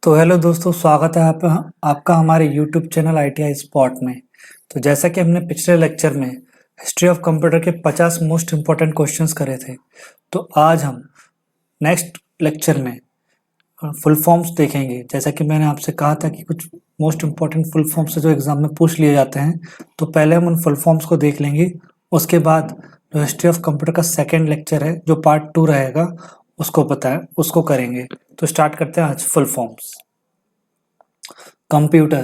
तो हेलो दोस्तों, स्वागत है आपका हमारे यूट्यूब चैनल ITI स्पॉट में। तो जैसा कि हमने पिछले लेक्चर में हिस्ट्री ऑफ कंप्यूटर के 50 मोस्ट इम्पोर्टेंट क्वेश्चंस करे थे, तो आज हम नेक्स्ट लेक्चर में फुल फॉर्म्स देखेंगे। जैसा कि मैंने आपसे कहा था कि कुछ मोस्ट इम्पोर्टेंट फुल फॉर्म्स जो एग्जाम में पूछ लिए जाते हैं, तो पहले हम उन फुल फॉर्म्स को देख लेंगे। उसके बाद जो हिस्ट्री ऑफ कंप्यूटर का सेकेंड लेक्चर है, जो पार्ट 2 रहेगा, उसको करेंगे। तो स्टार्ट करते हैं आज full forms. Computer,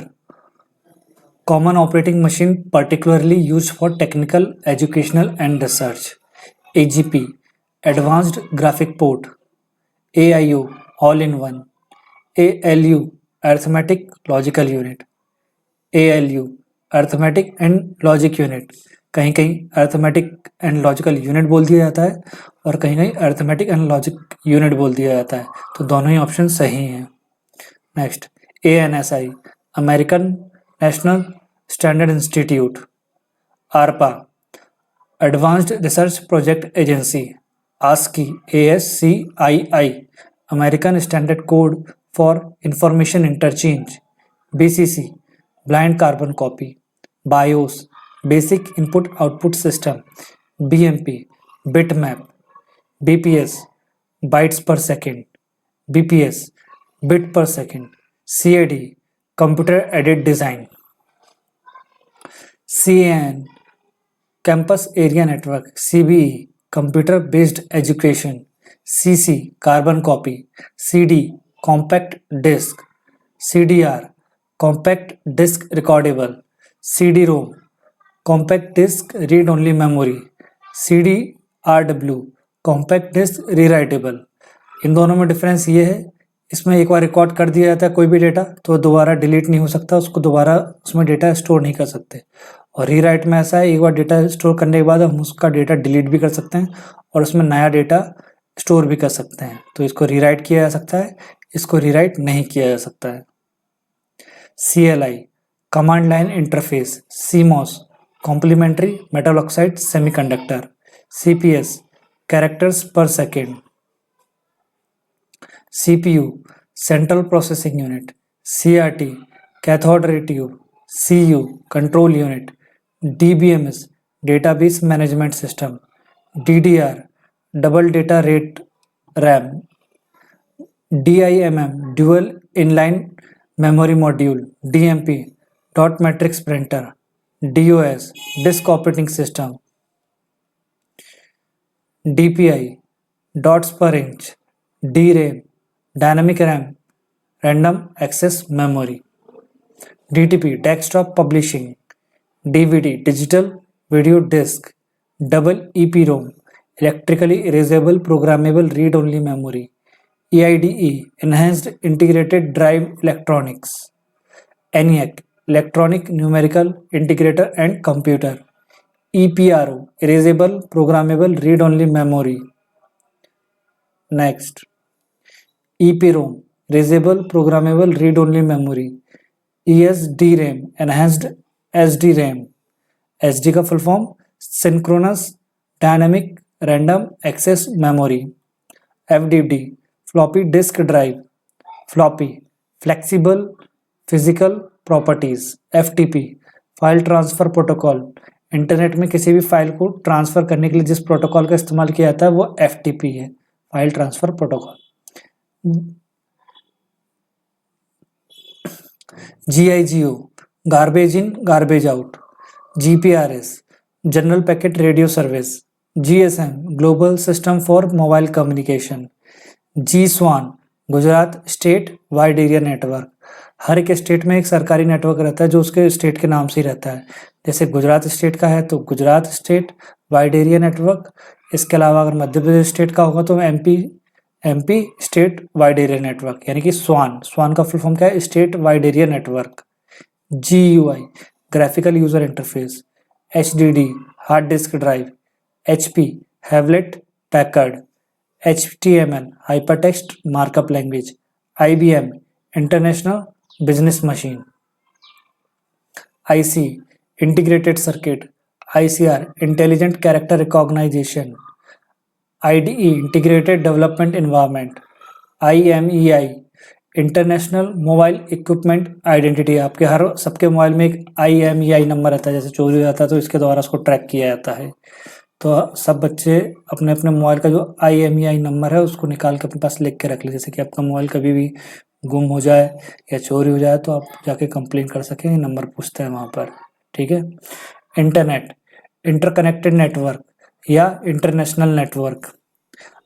common operating machine particularly used for technical, educational and research. AGP, advanced graphic port. AIO, all-in-one. ALU, arithmetic logical unit. ALU, arithmetic and logic unit. कहीं कहीं अर्थमेटिक एंड लॉजिकल यूनिट बोल दिया जाता है और कहीं कहीं arithmetic and logic unit बोल दिया जाता है, तो दोनों ही ऑप्शन सही हैं। Next, ANSI, American national standard institute. ARPA, advanced research project agency. ASCII, ASCII, American standard code for information interchange. BCC, blind carbon copy. BIOS, basic input output system. BMP, bitmap. BPS, bytes per second. BPS, bit per second. CAD, computer aided design. CAN, campus area network. CBE, computer based education. CC, carbon copy. CD, compact disc. CDR, compact disc recordable. CD-ROM, compact disc read only memory. CDRW, compact disc rewritable. इन दोनों में difference ये है, इसमें एक बार record कर दिया जाता है कोई भी डेटा तो दोबारा डिलीट नहीं हो सकता, उसको दोबारा उसमें डेटा स्टोर नहीं कर सकते। और रीराइट में ऐसा है, एक बार डेटा स्टोर करने के बाद हम उसका डेटा डिलीट भी कर सकते हैं और उसमें नया डेटा स्टोर भी कर सकते हैं। तो इसको रीराइट किया जा सकता है, इसको रीराइट नहीं किया जा सकता है। CLI, command line interface. CMOS, complementary metal oxide semiconductor. CPS, characters per second. CPU, central processing unit. CRT, cathode ray tube. CU, control unit. DBMS, database management system. DDR, double data rate RAM. DIMM, dual inline memory module. DMP, dot matrix printer. DOS, disk operating system. DPI, dots per inch. DRAM, dynamic RAM random access memory. DTP, desktop publishing. DVD, digital video disc. Double EPROM, electrically erasable programmable read only memory. EIDE, enhanced integrated drive electronics. ENIAC, electronic numerical integrator and computer. EPRO, erasable programmable read only memory. Next, EPROM, Reusable Programmable Read Only Memory। ESDRAM, Enhanced SDRAM। SD का full form synchronous dynamic random access memory. FDD, floppy disk drive. Floppy, flexible physical properties. FTP, file transfer protocol. Internet में किसी भी file को transfer करने के लिए जिस protocol का इस्तेमाल किया जाता है वो FTP है, file transfer protocol. GIGO, garbage in garbage out. GPRS, general packet radio service. GSM, global system for mobile communication. GSWAN, Gujarat state wide area network. हर एक स्टेट में एक सरकारी नेटवर्क रहता है जो उसके स्टेट के नाम से ही रहता है। जैसे गुजरात स्टेट का है तो Gujarat state wide area network. इसके अलावा अगर मध्य प्रदेश स्टेट का होगा तो MP state wide area network, यानी कि स्वान का फुल फॉर्म क्या है? State wide area network. GUI, graphical user interface. HDD, hard disk drive. HP, Hewlett Packard. HTML, hypertext markup language. IBM, international business machine. IC, integrated circuit. ICR, intelligent character recognization. IDE, integrated development environment. IMEI, international mobile equipment identity, आपके हर सबके mobile में एक IMEI number रहता है, जैसे चोरी हो जाता है तो इसके द्वारा उसको ट्रैक किया जाता है। तो सब बच्चे अपने अपने मोबाइल का जो IMEI नंबर है उसको निकाल के अपने पास लिख के रख ले, जैसे कि आपका मोबाइल कभी भी गुम हो जाए या चोरी हो जाए तो आप जाके कंप्लेन कर सकें, नंबर पूछते हैं वहाँ पर। ठीक है। इंटरनेट, इंटरकनेक्टेड नेटवर्क या international network.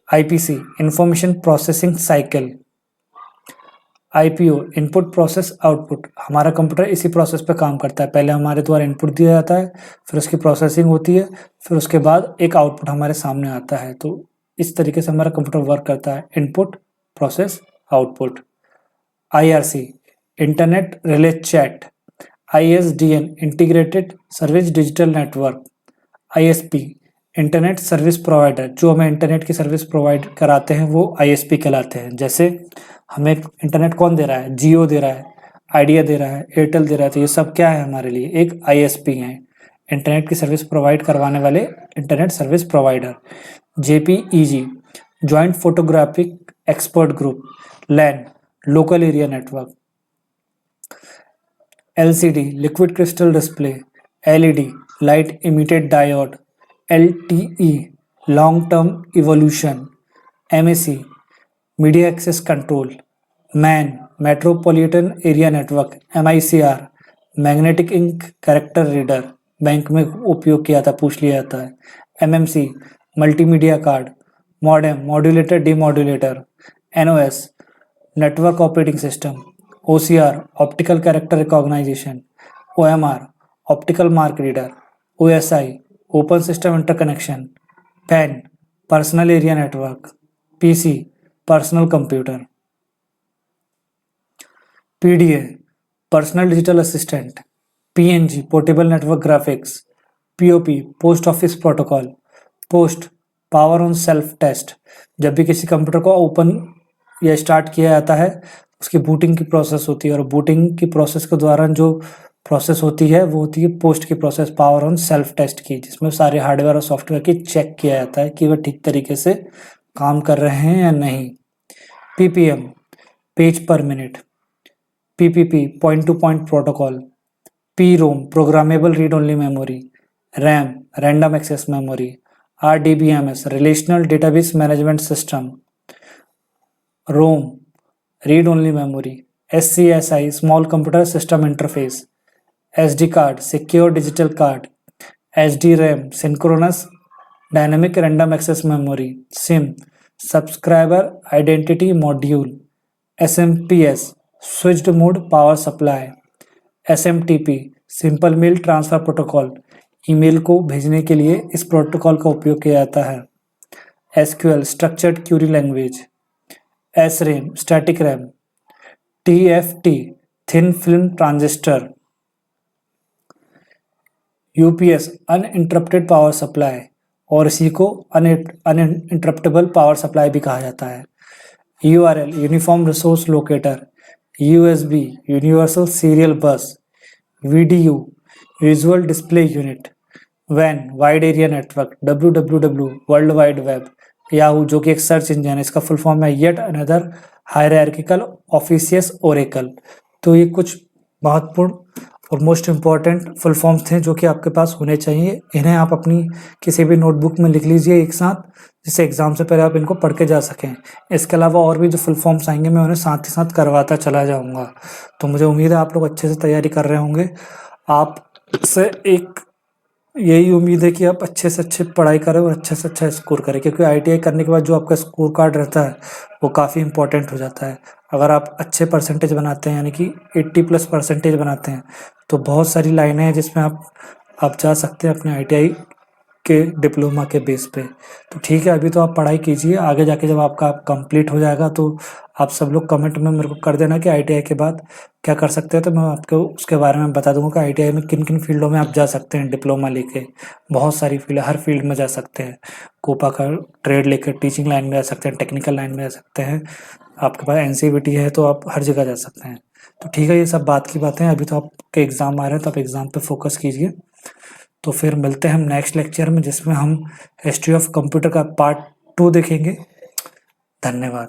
IPC, information processing cycle. IPO, input process output, हमारा कंप्यूटर इसी प्रोसेस पे काम करता है, पहले हमारे द्वारा इनपुट दिया जाता है, फिर उसकी प्रोसेसिंग होती है, फिर उसके बाद एक आउटपुट हमारे सामने आता है। तो इस तरीके से हमारा कंप्यूटर वर्क करता है, input process output. IRC, internet relay chat. ISDN, integrated service digital network. ISP, internet service provider, जो हमें इंटरनेट की सर्विस प्रोवाइड कराते हैं वो ISP कहलाते हैं। जैसे हमें इंटरनेट कौन दे रहा है, जियो दे रहा है, आइडिया दे रहा है, एयरटेल दे रहा है, तो ये सब क्या है हमारे लिए, एक ISP है, इंटरनेट की सर्विस प्रोवाइड करवाने वाले internet service provider. JPEG, joint photographic expert group. LAN, local area network. LCD, liquid crystal display. LED, light emitted diode. LTE, long term evolution. MAC, media access control. MAN, metropolitan area network. MICR, magnetic ink character reader, bank में उपयोग किया था, पूछ लिया जाता है। MMC, multimedia card. Modem, modulator demodulator. NOS, network operating system. OCR, optical character recognization. OMR, optical mark reader. OSI, open system interconnection. PAN, personal area network. PC, personal computer. PDA, personal digital assistant. PNG, portable network graphics. POP, post office protocol. POST, power on self test, जब भी किसी computer को open या start किया जाता है उसकी booting की प्रोसेस होती है, और बूटिंग की प्रोसेस के दौरान जो प्रोसेस होती है वो होती है पोस्ट की process, power on self test की, जिसमें सारे हार्डवेयर और सॉफ्टवेयर की चेक किया जाता है कि वह ठीक तरीके से काम कर रहे हैं या नहीं। PPM, page per minute. PPP, point to point protocol. PROM, programmable read only memory. RAM, random access memory. RDBMS, relational database management system. ROM, read only memory. SCSI, small computer system interface. SD card, secure digital card. SDRAM, synchronous dynamic random access memory. SIM, subscriber identity module. SMPS, switched mode power supply. SMTP, simple mail transfer protocol, email को भेजने के लिए इस protocol का उपयोग किया जाता है। SQL, structured Curie language. SRAM, static RAM. TFT, thin film transistor. UPS, uninterrupted power supply, और इसी को अनइंटरप्टेबल पावर सप्लाई भी कहा जाता है। URL, uniform resource locator. USB, universal serial बस। VDU, visual display unit. WAN, wide area network. WWW, world wide web. Yahoo, जो कि एक सर्च इंजन है, इसका फुल फॉर्म है येट अनदर हायरार्किकल ऑफिशियस ओरेकल। तो ये कुछ महत्वपूर्ण और मोस्ट इम्पॉर्टेंट फुल फॉर्म्स थे जो कि आपके पास होने चाहिए। इन्हें आप अपनी किसी भी नोटबुक में लिख लीजिए एक साथ, जिससे एग्जाम से पहले आप इनको पढ़ के जा सकें। इसके अलावा और भी जो फुल फॉर्म्स आएंगे मैं उन्हें साथ ही साथ करवाता चला जाऊंगा। तो मुझे उम्मीद है आप लोग अच्छे से तैयारी कर रहे होंगे। आपसे एक यही उम्मीद है कि आप अच्छे से अच्छे पढ़ाई करें और अच्छे से अच्छा स्कोर करें, क्योंकि ITI करने के बाद जो आपका स्कोर कार्ड रहता है वो काफ़ी इंपॉर्टेंट हो जाता है। अगर आप अच्छे परसेंटेज बनाते हैं, यानी कि 80+ परसेंटेज बनाते हैं, तो बहुत सारी लाइनें हैं जिसमें आप जा सकते हैं अपने ITI के डिप्लोमा के बेस पे। तो ठीक है, अभी तो आप पढ़ाई कीजिए, आगे जाके जब आपका कंप्लीट हो जाएगा तो आप सब लोग कमेंट में मेरे को कर देना कि ITI के बाद क्या कर सकते हैं, तो मैं आपको उसके बारे में बता दूंगा कि ITI में किन किन फील्डों में आप जा सकते हैं डिप्लोमा लेके। बहुत सारी फील्ड, हर फील्ड में जा सकते हैं। कोपा का ट्रेड लेकर टीचिंग लाइन में जा सकते हैं, टेक्निकल लाइन में जा सकते हैं, आपके पास NCVT है तो आप हर जगह जा सकते हैं। तो ठीक है, ये सब बात की बातें हैं। अभी तो आपके एग्ज़ाम आ रहे हैं तो आप एग्ज़ाम पे फोकस कीजिए। तो फिर मिलते हैं हम नेक्स्ट लेक्चर में, जिसमें हम हिस्ट्री ऑफ कंप्यूटर का पार्ट 2 देखेंगे। धन्यवाद।